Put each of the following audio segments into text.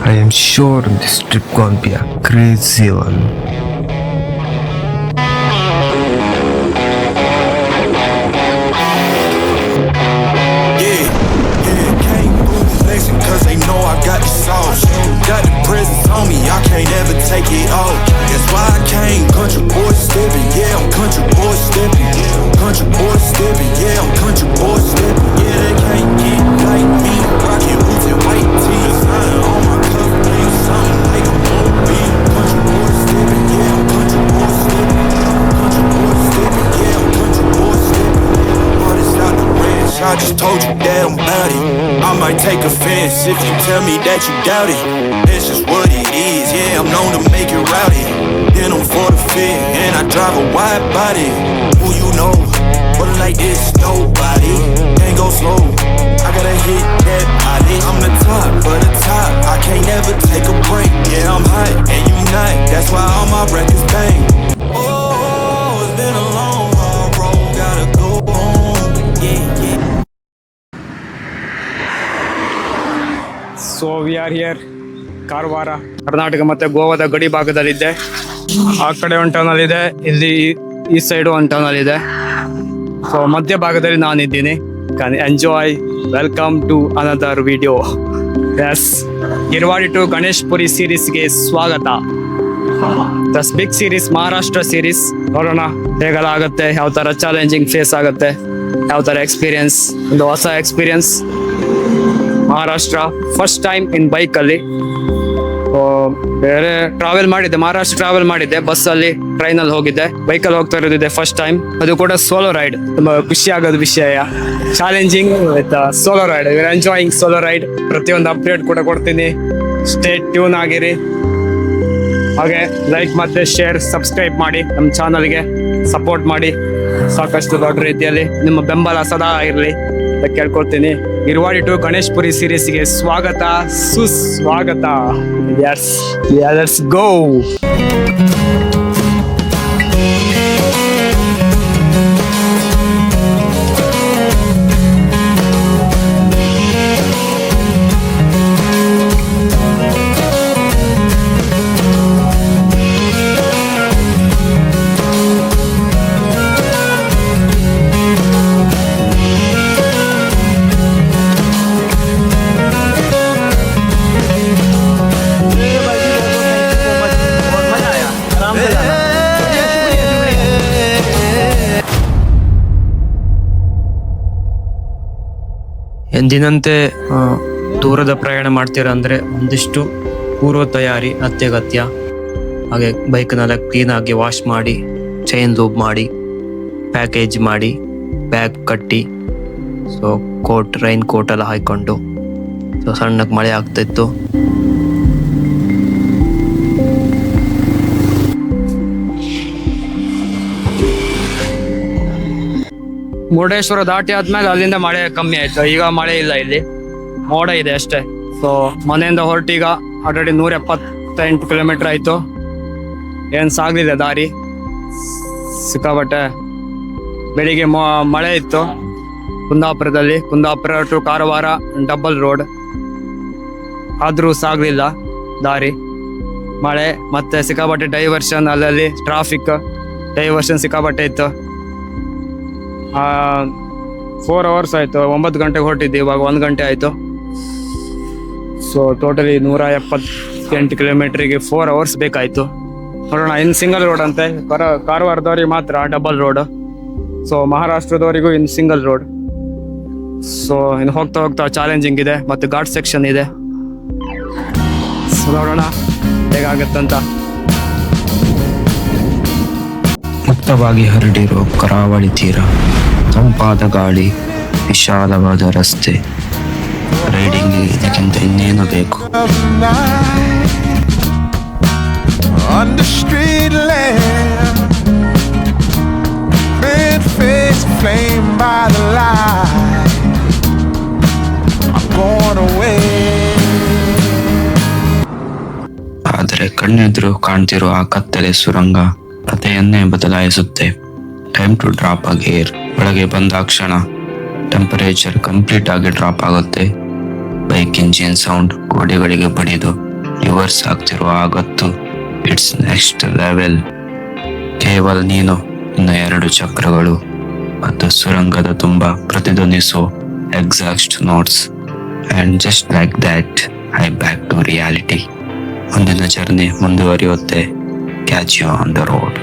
I am sure this trip gonna be a crazy one. Cause they know I got the sauce. Got the presence on me, I can't ever take it off. That's why I came country boy stepping. Yeah, I'm country boy stepping. Country boy stepping. Yeah, I'm country boy stepping. Yeah, they can't get like me. Rockin' boots and white tees. On my cover, ain't something like a movie. Country boy stepping. Yeah, I'm country boy stepping. Country boy stepping. Yeah, I'm country boy stepping. Artist out the ranch, I just told you that I'm bout it. I might take offense if you tell me that you doubt it. It's just what it is, yeah, I'm known to make it rowdy. Then I'm for the fit, and I drive a wide body. Who you know, but like this, nobody. Can't go slow, I gotta hit that body. I'm the top, for the top, I can't never take a break. Yeah, I'm hot, and you not, that's why all my records bang. Oh, it's been a long, hard road, gotta go home. Yeah, yeah. So we are here Karwar, Karnataka ಮತ್ತೆ ಗೋವಾದ ಗಡಿ ಭಾಗದಲ್ಲಿದೆ. ಆ ಕಡೆ ಒಂದು tunnel ಇದೆ, ಇಲ್ಲಿ ಈ side ಒಂದು ಟನಲ್ ಇದೆ. ಸೊ ಮಧ್ಯ ಭಾಗದಲ್ಲಿ ನಾನಿದ್ದೀನಿ. Can enjoy. Welcome to another video. Yes, Irwadi to Ganeshpuri ಸೀರೀಸ್ಗೆ ಸ್ವಾಗತ. This big series, Maharashtra series. ನೋಡೋಣ ಹೇಗೆಲ್ಲ ಆಗುತ್ತೆ, ಯಾವ ಥರ ಚಾಲೆಂಜಿಂಗ್ ಫೇಸ್ ಆಗುತ್ತೆ, ಯಾವ ಥರ ಎಕ್ಸ್ಪೀರಿಯನ್ಸ್, ಒಂದು ಹೊಸ experience. Maharashtra first time in ಬೈಕಲ್ಲಿ. ಬೇರೆ ಟ್ರಾವೆಲ್ ಮಾಡಿದ್ದೆ, ಮಹಾರಾಷ್ಟ್ರ ಟ್ರಾವೆಲ್ ಮಾಡಿದ್ದೆ, ಬಸ್ಸಲ್ಲಿ, ಟ್ರೈನಲ್ಲಿ ಹೋಗಿದ್ದೆ. ಬೈಕಲ್ಲಿ ಹೋಗ್ತಾ ಇರೋದಿದೆ ಫಸ್ಟ್ ಟೈಮ್, ಅದು ಕೂಡ ಸೋಲೋ ರೈಡ್. ತುಂಬ ಖುಷಿ ಆಗೋದು ವಿಷಯ. Challenging with solo ride. We are enjoying solo ride. ಪ್ರತಿಯೊಂದು ಅಪ್ಡೇಟ್ ಕೂಡ ಕೊಡ್ತೀನಿ. ಸ್ಟೇ ಟ್ಯೂನ್ ಆಗಿರಿ. ಹಾಗೆ ಲೈಕ್ ಮತ್ತೆ ಶೇರ್, ಸಬ್ಸ್ಕ್ರೈಬ್ ಮಾಡಿ, ನಮ್ಮ ಚಾನಲ್ಗೆ ಸಪೋರ್ಟ್ ಮಾಡಿ. ಸಾಕಷ್ಟು ದೊಡ್ಡ ರೀತಿಯಲ್ಲಿ ನಿಮ್ಮ ಬೆಂಬಲ ಸದಾ ಇರಲಿ ಅಂತ ಕೇಳ್ಕೊಳ್ತೀನಿ. ಇರ್ವಾಡಿ ಟು ಗಣೇಶ್ ಪುರಿ ಸೀರೀಸ್ಗೆ ಸ್ವಾಗತ, ಸುಸ್ವಾಗತ. Yes, let's go. ಎಂದಿನಂತೆ ದೂರದ ಪ್ರಯಾಣ ಮಾಡ್ತೀರಾ ಅಂದರೆ ಒಂದಿಷ್ಟು ಪೂರ್ವ ತಯಾರಿ ಅತ್ಯಗತ್ಯ. ಹಾಗೆ ಬೈಕ್ನೆಲ್ಲ ಕ್ಲೀನಾಗಿ ವಾಶ್ ಮಾಡಿ, ಚೈನ್ ಲೂಬ್ ಮಾಡಿ, ಪ್ಯಾಕೇಜ್ ಮಾಡಿ, ಬ್ಯಾಗ್ ಕಟ್ಟಿ, ಸೊ ಕೋಟ್, ರೈನ್ ಕೋಟ್ ಎಲ್ಲ ಹಾಕ್ಕೊಂಡು. ಸೊ ಸಣ್ಣಕ್ಕೆ ಮಳೆ ಆಗ್ತಾಯಿತ್ತು. ಮುರುಡೇಶ್ವರ ದಾಟಿ ಆದ್ಮೇಲೆ ಅಲ್ಲಿಂದ ಮಳೆ ಕಮ್ಮಿ ಆಯ್ತು. ಈಗ ಮಳೆ ಇಲ್ಲ, ಇಲ್ಲಿ ಮೋಡ ಇದೆ ಅಷ್ಟೇ. ಸೊ ಮನೆಯಿಂದ ಹೊರಟೀಗ ಆಲ್ರೆಡಿ 178 ಕಿಲೋಮೀಟರ್ ಆಯ್ತು. ಏನು ಸಾಗಲಿದೆ ದಾರಿ, ಸಿಕ್ಕಾಬಟ್ಟೆ. ಬೆಳಿಗ್ಗೆ ಮಳೆ ಇತ್ತು ಕುಂದಾಪುರದಲ್ಲಿ. Kundapur to Karwar double road, ಆದರೂ ಸಾಗಲಿಲ್ಲ ದಾರಿ. ಮಳೆ ಮತ್ತೆ ಸಿಕ್ಕಾಬಟ್ಟೆ ಡೈವರ್ಷನ್, ಅಲ್ಲಲ್ಲಿ ಟ್ರಾಫಿಕ್ ಡೈವರ್ಷನ್ ಸಿಕ್ಕಾಬಟ್ಟೆ ಇತ್ತು. 4 hours ಆಯಿತು. 9 ಗಂಟೆಗೆ ಹೊರಟಿದ್ದೆ, ಇವಾಗ 1 ಗಂಟೆ ಆಯಿತು. ಸೊ ಟೋಟಲಿ 178 ಕಿಲೋಮೀಟ್ರಿಗೆ 4 hours ಬೇಕಾಯಿತು. ನೋಡೋಣ, ಇನ್ನು ಸಿಂಗಲ್ ರೋಡ್ ಅಂತೆ. ಕಾರವಾರದವ್ರಿಗೆ ಮಾತ್ರ ಡಬಲ್ ರೋಡ್. ಸೊ ಮಹಾರಾಷ್ಟ್ರದವರಿಗೂ ಇನ್ನು ಸಿಂಗಲ್ ರೋಡ್. ಸೊ ಇನ್ನು ಹೋಗ್ತಾ ಹೋಗ್ತಾ ಚಾಲೆಂಜಿಂಗ್ ಇದೆ, ಮತ್ತು ಘಾಟ್ ಸೆಕ್ಷನ್ ಇದೆ. ಸೊ ನೋಡೋಣ ಹೇಗಾಗತ್ತಂತ. ಮುಕ್ತವಾಗಿ ಹರಡಿರೋ ಕರಾವಳಿ ತೀರ, ತಂಪಾದ ಗಾಳಿ, ವಿಶಾಲವಾದ ರಸ್ತೆ. ರೈಡಿಂಗ್ ಇದಕ್ಕಿಂತ ಇನ್ನೇನು ಬೇಕು? ಆದರೆ ಕಣ್ಣೆದುರು ಕಾಣ್ತಿರೋ ಆ ಕತ್ತಲೆ ಸುರಂಗ ಕಥೆಯನ್ನೇ ಬದಲಾಯಿಸುತ್ತೆ. ಟೈಮ್ ಟು ಡ್ರಾಪ್ ಆಗಿ ಏರ್. ಒಳಗೆ ಬಂದಾಕ್ಷಣ ಟೆಂಪರೇಚರ್ ಕಂಪ್ಲೀಟ್ ಆಗಿ ಡ್ರಾಪ್ ಆಗುತ್ತೆ. ಬೈಕ್ ಇಂಜಿನ್ ಸೌಂಡ್ ಗೋಡೆಗಳಿಗೆ ಬಡಿದು ರಿವರ್ಸ್ ಆಗ್ತಿರುವ ಆಗತ್ತು. It's next level. ಕೇವಲ ನೀನು, ಇನ್ನ 2 ಚಕ್ರಗಳು ಮತ್ತು ಸುರಂಗದ ತುಂಬ ಪ್ರತಿಧ್ವನಿಸೋ exhaust notes. And just like that I back to reality. ಮುಂದಿನ ಜರ್ನಿ ಮುಂದುವರಿಯುತ್ತೆ. Catch you on the road.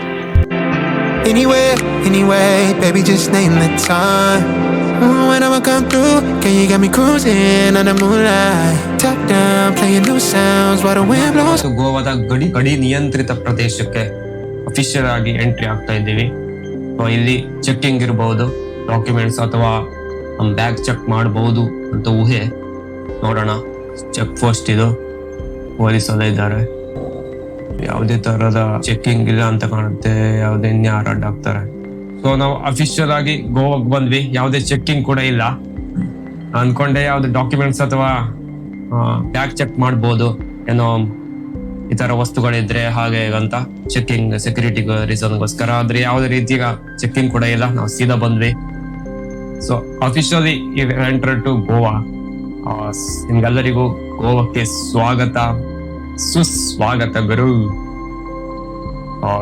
Anywhere, anyway, baby, just name the time. When I'ma come through, can you get me cruising on the moonlight? Top down, playing new sounds while the wind blows. ಗೋವಾದ ಗಡಿ ನಿಯಂತ್ರಿತ ಪ್ರದೇಶಕ್ಕೆ official ಆಗಿ entry ಆಗ್ತಾ ಇದ್ದೀವಿ. So ಇಲ್ಲಿ checking ಇರಬಹುದು, documents ಅಥವಾ ಬ್ಯಾಗ್ ಚೆಕ್ ಮಾಡಬಹುದು ಅಂತ ಊಹೆ. ನೋಡೋಣ. ಚೆಕ್ ಪೋಸ್ಟ್ ಇದು, ಪೊಲೀಸೆಲ್ಲ ಇದ್ದಾರೆ. ಯಾವುದೇ ತರಹದ ಚೆಕ್ಕಿಂಗ್ ಇಲ್ಲ ಅಂತ ಕಾಣುತ್ತೆ. ಯಾವುದೇ ಇನ್ಯಾರು ಅಡ್ಡಾಗ್ತಾರೆ. ಸೊ ನಾವು ಅಫಿಷಿಯಲ್ ಆಗಿ ಗೋವಾಗೆ ಬಂದ್ವಿ. ಯಾವುದೇ ಚೆಕ್ಕಿಂಗ್ ಕೂಡ ಇಲ್ಲ. ಅನ್ಕೊಂಡೆ ಯಾವ್ದು ಡಾಕ್ಯುಮೆಂಟ್ಸ್ ಅಥವಾ ಬ್ಯಾಗ್ ಚೆಕ್ ಮಾಡ್ಬೋದು ಏನೋ ಈ ತರ ವಸ್ತುಗಳಿದ್ರೆ ಹಾಗೆ ಅಂತ ಚೆಕ್ಕಿಂಗ್ ಸೆಕ್ಯೂರಿಟಿ ರೀಸನ್ಗೋಸ್ಕರ. ಆದ್ರೆ ಯಾವುದೇ ರೀತಿಯ ಚೆಕ್ಕಿಂಗ್ ಕೂಡ ಇಲ್ಲ. ನಾವು ಸೀದಾ ಬಂದ್ವಿ. So officially enter to Goa. ನಿಮ್ಗೆಲ್ಲರಿಗೂ ಗೋವಾಕ್ಕೆ ಸ್ವಾಗತ, ಸುಸ್ವಾಗತ ಗುರು.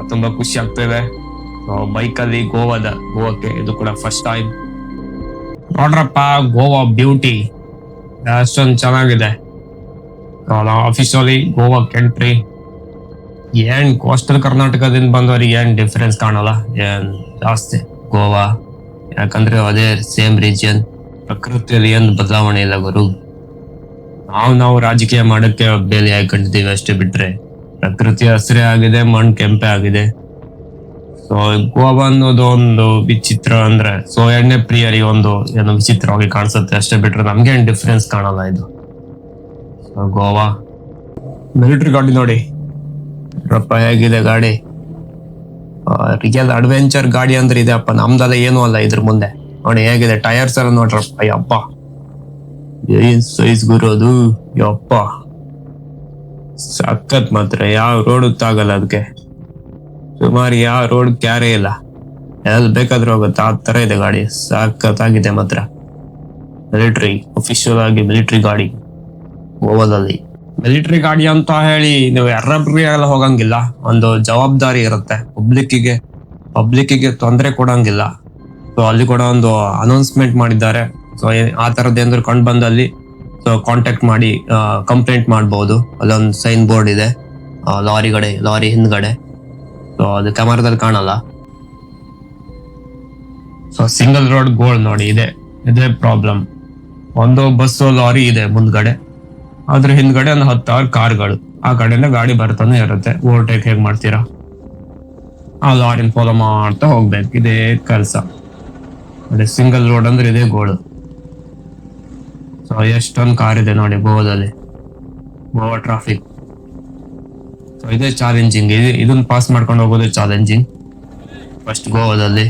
ತುಂಬಾ ಖುಷಿ ಆಗ್ತಿದೆ. ಬೈಕಲ್ಲಿ ಗೋವಾಕ್ಕೆ ಇದು ಕೂಡ ಫಸ್ಟ್ ಟೈಮ್. ನೋಡ್ರಪ್ಪ ಗೋವಾ ಬ್ಯೂಟಿ ಅಷ್ಟೊಂದು ಚೆನ್ನಾಗಿದೆ. ಅಫಿಷಿಯಲಿ ಗೋವಾಕ್ಕೆ ಎಂಟ್ರಿ. ಏನ್ ಕೋಸ್ಟಲ್ ಕರ್ನಾಟಕದಿಂದ ಬಂದವರಿಗೆ ಏನ್ ಡಿಫರೆನ್ಸ್ ಕಾಣಲ್ಲ, ಏನ್ ಜಾಸ್ತಿ ಗೋವಾ. ಯಾಕಂದ್ರೆ ಅದೇ ಸೇಮ್ ರೀಜಿಯನ್. ಪ್ರಕೃತಿಯಲ್ಲಿ ಏನ್ ಬದಲಾವಣೆ ಇಲ್ಲ ಗುರು. ನಾವು ರಾಜಕೀಯ ಮಾಡಕ್ಕೆ ಬೇಲಿ ಹಾಕೊಂಡಿದ್ದೀವಿ ಅಷ್ಟೇ, ಬಿಟ್ರೆ ಪ್ರಕೃತಿ ಹಸಿರೇ ಆಗಿದೆ, ಮಣ್ಣು ಕೆಂಪೆ ಆಗಿದೆ. ಸೊ ಗೋವಾ ಅನ್ನೋದು ಒಂದು ವಿಚಿತ್ರ ಅಂದ್ರೆ, ಸೊ ಎಣ್ಣೆ ಪ್ರಿಯರಿಗೆ ಒಂದು ಏನೋ ವಿಚಿತ್ರವಾಗಿ ಕಾಣಿಸುತ್ತೆ ಅಷ್ಟೇ, ಬಿಟ್ರೆ ನಮ್ಗೆ ಏನ್ ಡಿಫ್ರೆನ್ಸ್ ಕಾಣಲ್ಲ ಇದು. ಸೊ ಗೋವಾ ಮಿಲಿಟರಿ ಗಾಡಿ ನೋಡಿ ರಪ್ಪ ಹೇಗಿದೆ ಗಾಡಿ. ರಿಯಲ್ ಅಡ್ವೆಂಚರ್ ಗಾಡಿ ಅಂದ್ರೆ ಇದೆ ಅಪ್ಪ, ನಮ್ದೆಲ್ಲ ಏನೂ ಅಲ್ಲ ಇದ್ರ ಮುಂದೆ. ನೋಡಿ ಹೇಗಿದೆ ಟೈರ್ಸ್ ಎಲ್ಲ ನೋಡ್ರಪ್ಪ. ಯಪ್ಪ ಏನ್ ಸೈಜ್ ಗುರೋದು, ಯಪ್ಪ ಸಖತ್. ಮಾತ್ರ ಯಾವ ರೋಡ್ ತಾಗಲ್ಲ ಅದಕ್ಕೆ. ಸುಮಾರು ಯಾವ ರೋಡ್ ಕ್ಯಾರೇ ಇಲ್ಲ, ಎಲ್ಲಿ ಬೇಕಾದ್ರೂ ಹೋಗುತ್ತೆ ಆ ತರ ಇದೆ ಗಾಡಿ. ಸಖತ್ ಆಗಿದೆ ಮಾತ್ರ. ಮಿಲಿಟರಿ, ಅಫಿಷಿಯಲ್ ಆಗಿ ಮಿಲಿಟರಿ ಗಾಡಿ ಗೋವಾದಲ್ಲಿ. ಮಿಲಿಟರಿ ಗಾಡಿ ಅಂತ ಹೇಳಿ ನೀವು ಎಲ್ಲ ಹೋಗಂಗಿಲ್ಲ. ಒಂದು ಜವಾಬ್ದಾರಿ ಇರುತ್ತೆ. ಪಬ್ಲಿಕ್ಕಿಗೆ ತೊಂದರೆ ಕೊಡಂಗಿಲ್ಲ. ಸೊ ಅಲ್ಲಿ ಕೂಡ ಒಂದು ಅನೌನ್ಸ್ಮೆಂಟ್ ಮಾಡಿದ್ದಾರೆ. ಸೊ ಆ ತರದ್ದು ಏನಾದ್ರು ಕಂಡು ಬಂದಲ್ಲಿ ಸೊ ಕಾಂಟ್ಯಾಕ್ಟ್ ಮಾಡಿ ಕಂಪ್ಲೇಂಟ್ ಮಾಡಬಹುದು. ಅಲ್ಲೊಂದು ಸೈನ್ ಬೋರ್ಡ್ ಇದೆ ಲಾರಿ ಹಿಂದ್ಗಡೆ. ಸೊ ಅದು ಕ್ಯಾಮರಾದಲ್ಲಿ ಕಾಣಲ್ಲ. ಸೊ ಸಿಂಗಲ್ ರೋಡ್ ಗೋಲ್ಡ್ ನೋಡಿ ಇದೇ ಪ್ರಾಬ್ಲಮ್. ಒಂದು ಬಸ್ಸು ಲಾರಿ ಇದೆ ಮುಂದ್ಗಡೆ, ಅದ್ರ ಹಿಂದ್ಗಡೆ ಒಂದು 10 ಕಾರ್ಗಳು. ಆ ಕಡೆಯಿಂದ ಗಾಡಿ ಬರ್ತಾನೆ ಇರುತ್ತೆ. ಓವರ್ಟೇಕ್ ಹೇಗ್ ಮಾಡ್ತೀರಾ, ಆ ಲಾರಿನ ಫಾಲೋ ಮಾಡ್ತಾ ಹೋಗ್ಬೇಕು. ಇದೇ ಕೆಲಸ. ಅದೇ ಸಿಂಗಲ್ ರೋಡ್ ಅಂದ್ರೆ ಇದೇ ಗೋಳು. ಸೊ ಎಷ್ಟೊಂದು ಕಾರ್ ಇದೆ ನೋಡಿ ಗೋವಾದಲ್ಲಿ. ಗೋವಾ ಟ್ರಾಫಿಕ್. ಸೊ ಇದೇ ಚಾಲೆಂಜಿಂಗ್. ಇದನ್ನ ಪಾಸ್ ಮಾಡ್ಕೊಂಡು ಹೋಗೋದು ಚಾಲೆಂಜಿಂಗ್ ಫಸ್ಟ್ ಗೋವಾದಲ್ಲಿ.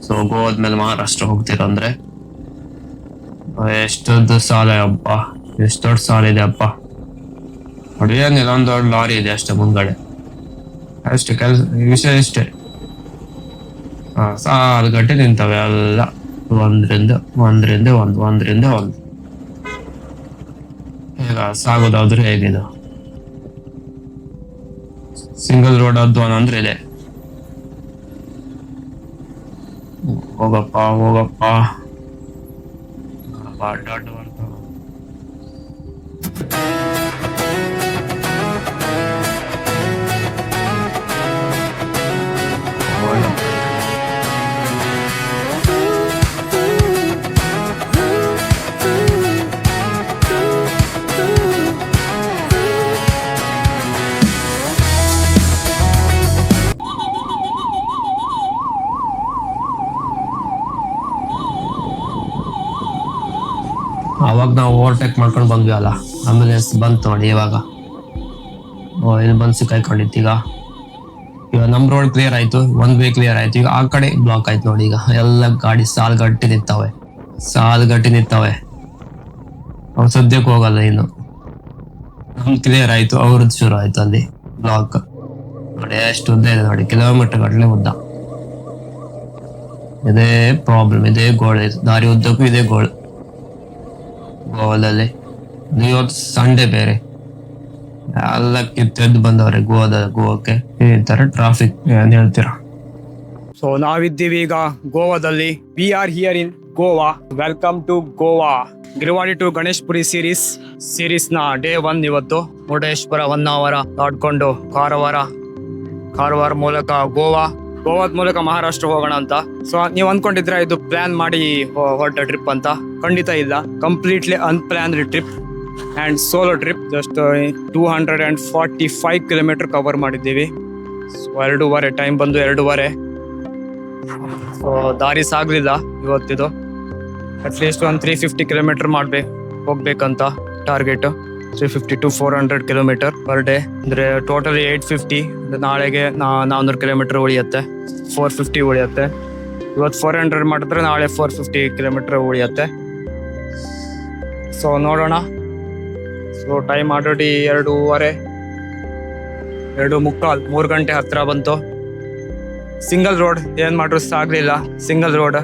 ಸೊ ಗೋವಾದ ಮೇಲೆ ಮಹಾರಾಷ್ಟ್ರ ಹೋಗ್ತೀರ ಅಂದ್ರೆ ಎಷ್ಟೊಂದು ಸಾಲ ಅಪ್ಪ, ಎಷ್ಟು ದೊಡ್ಡ ಸಾಲ ಇದೆ ಅಪ್ಪ. ನೋಡಿ ಏನಿಲ್ಲ, ಒಂದು ದೊಡ್ಡ ಲಾರಿ ಇದೆ ಅಷ್ಟೇ ಮುಂದ್ಗಡೆ. ಅಷ್ಟೇ ಕೆಲಸ, ವಿಷಯ ಇಷ್ಟೇ. ಸಾಲು ಗಂಟೆ ನಿಂತವೆ ಎಲ್ಲ, ಒಂದ್ರಿಂದ ಒಂದು. ಹೇಗ ಸಾಗೋದಾದ್ರೆ ಹೇಗಿದೆ. ಸಿಂಗಲ್ ರೋಡ್ ಅದ್ವಾನ ಅಂದ್ರೆ ಇದೆ. ಹೋಗಪ್ಪ ಅಡ್ಡ ಬರ್ತಾವ. ಅವಾಗ ನಾವು ಓವರ್ಟೇಕ್ ಮಾಡ್ಕೊಂಡು ಬಂದ್ವಿ ಅಲ್ಲ, ಆಂಬುಲೆನ್ಸ್ ಬಂತು ನೋಡಿ ಇವಾಗ. ಇಲ್ಲಿ ಬಂದು ಸಿಕ್ಕಾಯ್ಕೊಂಡಿತ್ತು. ಈಗ ನಮ್ ರೋಡ್ ಕ್ಲಿಯರ್ ಆಯ್ತು, ಒಂದ್ ವೇ ಕ್ಲಿಯರ್ ಆಯ್ತು. ಈಗ ಆ ಕಡೆ ಬ್ಲಾಕ್ ಆಯ್ತು ನೋಡಿ. ಈಗ ಎಲ್ಲ ಗಾಡಿ ಸಾಲ್ಗಟ್ಟಿ ನಿಂತಾವೆ. ಅವ್ರು ಸದ್ಯಕ್ಕೆ ಹೋಗಲ್ಲ ಇನ್ನು. ನಮ್ದು ಕ್ಲಿಯರ್ ಆಯ್ತು, ಅವ್ರದ್ದು ಶುರು ಆಯ್ತು ಅಲ್ಲಿ ಬ್ಲಾಕ್. ನೋಡಿ ಎಷ್ಟು ಉದ್ದ ಇದೆ ನೋಡಿ, ಕಿಲೋಮೀಟರ್ ಗಟ್ಟಲೆ ಉದ್ದ. ಇದೇ ಪ್ರಾಬ್ಲಮ್, ಇದೇ ಗೋಳು. ದಾರಿ ಉದ್ದಕ್ಕೂ ಇದೇ ಗೋಳು ಗೋವಾದಲ್ಲಿ. ಇವತ್ತು ಸಂಡೇ ಬೇರೆ, ಎಲ್ಲ ಕಿತ್ತೆದ್ದು ಬಂದವ್ರೆ ಗೋವಾಕ್ಕೆ ಈ ತರ ಟ್ರಾಫಿಕ್ ಏನ್ ಹೇಳ್ತೀರಾ? ಸೊ ನಾವಿದ್ದೀವಿ ಈಗ ಗೋವಾದಲ್ಲಿ. We are here in Goa. Welcome to Goa. Giriwadi to Ganeshpuri series ನ ಡೇ 1 ಇವತ್ತು. ಮುರುಡೇಶ್ವರ 1 hour ದಾಟ್ಕೊಂಡು ಕಾರವಾರ ಮೂಲಕ ಗೋವಾದ ಮೂಲಕ ಮಹಾರಾಷ್ಟ್ರ ಹೋಗೋಣ ಅಂತ. ಸೊ ನೀವ್ ಅನ್ಕೊಂಡಿದ್ರೆ ಇದು ಪ್ಲಾನ್ ಮಾಡಿ ಹೊರಟ ಟ್ರಿಪ್ ಅಂತ? ಖಂಡಿತ ಇಲ್ಲ. Completely unplanned trip and solo trip. Just 245 kilometre cover ಮಾಡಿದ್ದೀವಿ. ಸೊ 2:15 ಟೈಮ್ ಬಂದು 2:15. ಸೊ ದಾರಿ ಸಾಗ್ಲಿಲ್ಲ ಇವತ್ತಿದು. ಅಟ್ಲೀಸ್ಟ್ ಒಂದು 350 ಕಿಲೋಮೀಟರ್ ಹೋಗ್ಬೇಕಂತ target. 350 to 400 kilometre per day. ಅಂದ್ರೆ ಟೋಟಲಿ 850. ನಾಳೆಗೆ 400 ಕಿಲೋಮೀಟರ್ ಉಳಿಯುತ್ತೆ. 450 ಉಳಿಯುತ್ತೆ. ಇವತ್ತು 400 ಮಾಡಿದ್ರೆ ನಾಳೆ 450 ಕಿಲೋಮೀಟರ್ ಉಳಿಯುತ್ತೆ. ಸೊ ನೋಡೋಣ. ಸೊ ಟೈಮ್ ಆಲ್ರೆಡಿ 2:15 3 ಗಂಟೆ ಹತ್ರ ಬಂತು. ಸಿಂಗಲ್ ರೋಡ್, ಏನ್ ಮಾಡ್ರು ಸಾಗ್ಲಿಲ್ಲ. ಸಿಂಗಲ್ ರೋಡ್,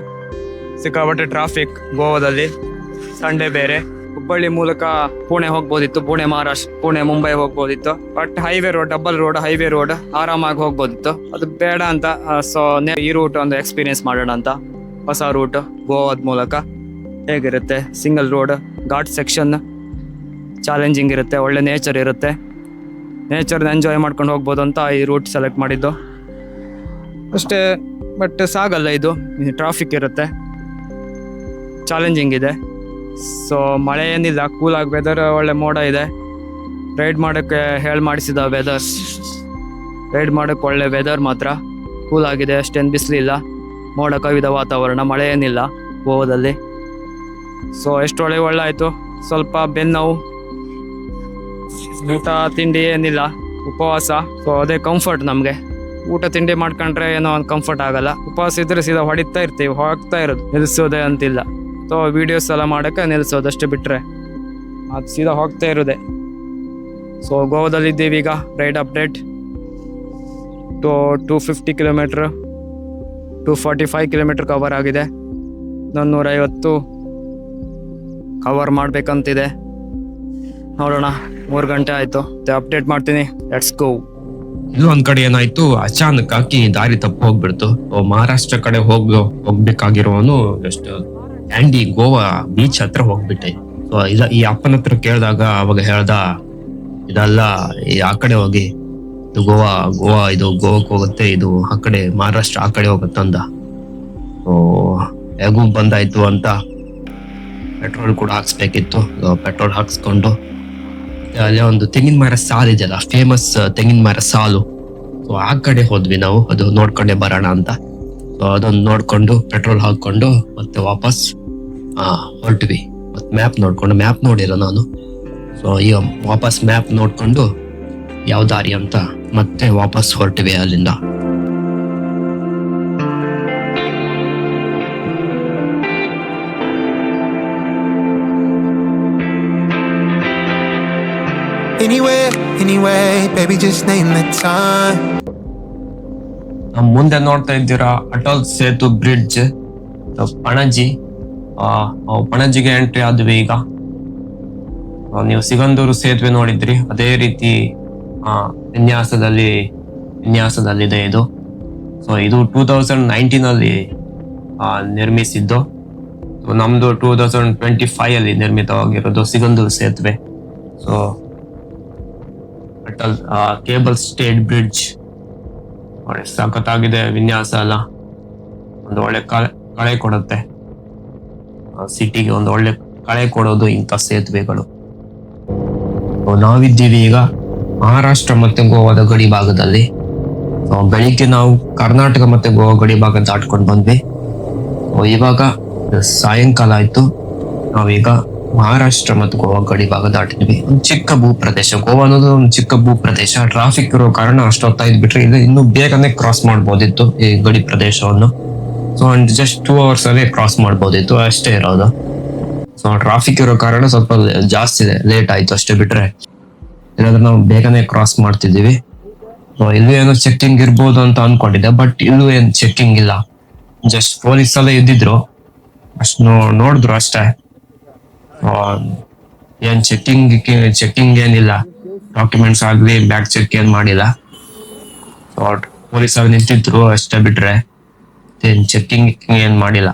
ಸಿಕ್ಕಾಪಟ್ಟೆ ಟ್ರಾಫಿಕ್ ಗೋವಾದಲ್ಲಿ. ಸಂಡೇ ಬೇರೆ. ಹುಬ್ಬಳ್ಳಿ ಮೂಲಕ ಪುಣೆ ಹೋಗ್ಬೋದಿತ್ತು, ಪುಣೆ ಮುಂಬೈ ಹೋಗ್ಬೋದಿತ್ತು. But double road highway road ಆರಾಮಾಗಿ ಹೋಗ್ಬೋದಿತ್ತು. ಅದು ಬೇಡ ಅಂತ. ಸೊ ಈ ರೂಟ್ ಒಂದು ಎಕ್ಸ್ಪೀರಿಯನ್ಸ್ ಮಾಡೋಣ ಅಂತ. ಹೊಸ ರೂಟ್ ಗೋವಾದ ಮೂಲಕ ಹೇಗಿರುತ್ತೆ? Single road, ghat section, challenging ಇರುತ್ತೆ, ಒಳ್ಳೆ ನೇಚರ್ ಇರುತ್ತೆ. ನೇಚರ್ನ ಎಂಜಾಯ್ ಮಾಡ್ಕೊಂಡು ಹೋಗ್ಬೋದು ಅಂತ ಈ ರೂಟ್ ಸೆಲೆಕ್ಟ್ ಮಾಡಿದ್ದು ಅಷ್ಟೇ. ಬಟ್ ಸಾಗಲ್ಲ ಇದು, ಟ್ರಾಫಿಕ್ ಇರುತ್ತೆ, ಚಾಲೆಂಜಿಂಗ್ ಇದೆ. ಸೊ ಮಳೆ ಏನಿಲ್ಲ, ಕೂಲಾಗಿ ವೆದರ್, ಒಳ್ಳೆ ಮೋಡ ಇದೆ. ರೈಡ್ ಮಾಡೋಕ್ಕೆ ಮಾಡಿಸಿದ ರೈಡ್ ಮಾಡೋಕ್ಕೆ ಒಳ್ಳೆ ವೆದರ್ ಮಾತ್ರ. ಕೂಲ್ ಆಗಿದೆ, ಅಷ್ಟೇನು ಬಿಸಿಲಿಲ್ಲ, ಮೋಡ ಕವಿದ ವಾತಾವರಣ, ಮಳೆ ಏನಿಲ್ಲ ಗೋವಾದಲ್ಲಿ. ಸೊ ಎಷ್ಟು ಒಳ್ಳೆ ಆಯಿತು. ಸ್ವಲ್ಪ ಬೆನ್ನೋವು, ಊಟ ತಿಂಡಿ ಏನಿಲ್ಲ, ಉಪವಾಸ. ಸೊ ಅದೇ ಕಂಫರ್ಟ್ ನಮಗೆ. ಊಟ ತಿಂಡಿ ಮಾಡ್ಕೊಂಡ್ರೆ ಏನೋ ಒಂದು ಕಂಫರ್ಟ್ ಆಗಲ್ಲ. ಉಪವಾಸ ಇದ್ರೆ ಸೀದಾ ಹೋಗ್ತಾ ಇರೋದು, ನಿಲ್ಲಿಸೋದೇ ಅಂತಿಲ್ಲ. ಸೊ ವಿಡಿಯೋಸ್ ಎಲ್ಲ ಮಾಡೋಕ್ಕೆ ನಿಲ್ಲಿಸೋದಷ್ಟೇ, ಬಿಟ್ಟರೆ ಅದು ಸೀದಾ ಹೋಗ್ತಾ ಇರೋದೆ. ಸೊ ಗೋವಾದಲ್ಲಿ ಇದ್ದೀವಿ ಈಗ. Ride update 250 kilometre, 245 kilometre cover ಆಗಿದೆ. 450 ಕವರ್ ಮಾಡ್ಬೇಕಂತಿದೆ. ನೋಡೋಣ. 3 ಗಂಟೆ ಆಯ್ತು. ಅಪ್ಡೇಟ್ ಮಾಡ್ತೀನಿ. Let's go. ಇದು ಒಂದ್ ಕಡೆ ಏನಾಯ್ತು, ಅಚಾನಕ್ ಆಗಿ ದಾರಿ ತಪ್ಪು ಹೋಗ್ಬಿಡ್ತು. ಮಹಾರಾಷ್ಟ್ರ ಕಡೆ ಹೋಗ್ಬೇಕಾಗಿರೋನು ಎಷ್ಟು ಆಂಡಿ ಗೋವಾ ಬೀಚ್ ಹತ್ರ ಹೋಗ್ಬಿಟ್ಟೆ. ಸೊ ಈ ಅಪ್ಪನ ಹತ್ರ ಕೇಳಿದಾಗ ಅವಾಗ ಹೇಳ್ದ, ಇದೆಲ್ಲ ಆ ಕಡೆ ಹೋಗಿ, ಇದು ಗೋವಾ ಇದು ಗೋವಾಕ್ ಹೋಗುತ್ತೆ, ಇದು ಆ ಕಡೆ ಮಹಾರಾಷ್ಟ್ರ ಆ ಕಡೆ ಹೋಗುತ್ತಂದ. ಸೊ ಹೇಗೂ ಬಂದಾಯ್ತು ಅಂತ ಪೆಟ್ರೋಲ್ ಕೂಡ ಹಾಕ್ಸ್ಬೇಕಿತ್ತು. ಪೆಟ್ರೋಲ್ ಹಾಕ್ಸ್ಕೊಂಡು ಅಲ್ಲೇ ಒಂದು ತೆಂಗಿನ ಮರ ಸಾಲು ಇದೆಯಲ್ಲ, ಫೇಮಸ್ ತೆಂಗಿನ ಮರ ಸಾಲು. ಸೊ ಆ ಕಡೆ ಹೋದ್ವಿ ನಾವು, ಅದು ನೋಡ್ಕೊಂಡೆ ಬರೋಣ ಅಂತ. ಸೊ ಅದೊಂದು ನೋಡ್ಕೊಂಡು ಪೆಟ್ರೋಲ್ ಹಾಕೊಂಡು ಮತ್ತೆ ವಾಪಸ್ ಹೊರಟ್ವಿ. ಮತ್ತೆ ಮ್ಯಾಪ್ ನೋಡಿರೋ ನಾನು. ಸೊ ಈಗ ವಾಪಸ್ ಮ್ಯಾಪ್ ನೋಡ್ಕೊಂಡು ಯಾವ ದಾರಿ ಅಂತ ಮತ್ತೆ ವಾಪಸ್ ಹೊರಟ್ವಿ ಅಲ್ಲಿಂದ. Anyway, baby, just name the time. ನಮ್ ಮುಂದೆ ನೋಡ್ತಾ ಇದ್ದೀರಾ ಅಟಲ್ ಸೇತು ಬ್ರಿಡ್ಜ್, ಪಣಜಿ. ಪಣಜಿಗೆ ಎಂಟ್ರಿ ಆದ್ವಿ ಈಗ. ನೀವು ಸಿಗಂದೂರು ಸೇತುವೆ ನೋಡಿದ್ರಿ, ಅದೇ ರೀತಿ ವಿನ್ಯಾಸದಲ್ಲಿದೆ ಇದು. ಸೊ ಇದು 2019 ಅಲ್ಲಿ ನಿರ್ಮಿಸಿದ್ದು. ನಮ್ದು 2025 ಅಲ್ಲಿ ನಿರ್ಮಿತವಾಗಿರೋದು ಸಿಗಂದೂರು ಸೇತುವೆ. So Atal cable state bridge ನೋಡಿ, ಸಖತ್ತಾಗಿದೆ ವಿನ್ಯಾಸ ಎಲ್ಲ. ಒಂದು ಒಳ್ಳೆ ಕಳೆ ಕೊಡುತ್ತೆ ಸಿಟಿಗೆ, ಒಂದು ಒಳ್ಳೆ ಕಳೆ ಕೊಡೋದು ಇಂಥ ಸೇತುವೆಗಳು. ನಾವಿದ್ದೀವಿ ಈಗ ಮಹಾರಾಷ್ಟ್ರ ಮತ್ತೆ ಗೋವಾದ ಗಡಿ ಭಾಗದಲ್ಲಿ. ಬೆಳಿಗ್ಗೆ ನಾವು ಕರ್ನಾಟಕ ಮತ್ತೆ ಗೋವಾ ಗಡಿ ಭಾಗ ದಾಟ್ಕೊಂಡು ಬಂದ್ವಿ. ಇವಾಗ ಸಾಯಂಕಾಲ ಆಯ್ತು, ನಾವೀಗ ಮಹಾರಾಷ್ಟ್ರ ಮತ್ತು ಗೋವಾ ಗಡಿ ಭಾಗ ದಾಟಿದ್ವಿ. ಒಂದು ಚಿಕ್ಕ ಭೂಪ್ರದೇಶ ಗೋವಾ ಅನ್ನೋದು, ಒಂದು ಚಿಕ್ಕ ಭೂಪ್ರದೇಶ. ಟ್ರಾಫಿಕ್ ಇರೋ ಕಾರಣ ಅಷ್ಟೊತ್ತಾಯ್ತು, ಬಿಟ್ರೆ ಇದು ಇನ್ನೂ ಬೇಗನೆ ಕ್ರಾಸ್ ಮಾಡ್ಬೋದಿತ್ತು ಈ ಗಡಿ ಪ್ರದೇಶವನ್ನು. ಸೊ ಜಸ್ಟ್ 2 hours ಅಲ್ಲೇ ಕ್ರಾಸ್ ಮಾಡ್ಬೋದಿತ್ತು, ಅಷ್ಟೇ ಇರೋದು. ಸೊ ಟ್ರಾಫಿಕ್ ಇರೋ ಕಾರಣ ಸ್ವಲ್ಪ ಜಾಸ್ತಿ ಲೇಟ್ ಆಯ್ತು ಅಷ್ಟೇ, ಬಿಟ್ರೆ ಇಲ್ಲಾಂದ್ರೆ ನಾವು ಬೇಗನೆ ಕ್ರಾಸ್ ಮಾಡ್ತಿದ್ದೀವಿ. ಇಲ್ಲೂ ಏನೋ ಚೆಕ್ಕಿಂಗ್ ಇರ್ಬೋದು ಅಂತ ಅನ್ಕೊಂಡಿದ್ದೆ, ಬಟ್ ಇಲ್ಲೂ ಏನ್ ಚೆಕ್ಕಿಂಗ್ ಇಲ್ಲ. ಜಸ್ಟ್ ಪೊಲೀಸ್ ಎಲ್ಲ ಇದ್ದಿದ್ರು, ಅಷ್ಟು ನೋಡಿದ್ರು ಅಷ್ಟೇ. ಏನ್ ಚೆಕ್ಕಿಂಗ್ ಏನಿಲ್ಲ. ಡಾಕ್ಯುಮೆಂಟ್ಸ್ ಆಗ್ಲಿ ಬ್ಯಾಕ್ ಚೆಕ್ ಏನ್ ಮಾಡಿಲ್ಲ. ಪೊಲೀಸರು ನಿಂತಿದ್ರು ಅಷ್ಟೇ ಬಿಟ್ರೆ ಚೆಕಿಂಗ್ ಏನ್ ಮಾಡಿಲ್ಲ.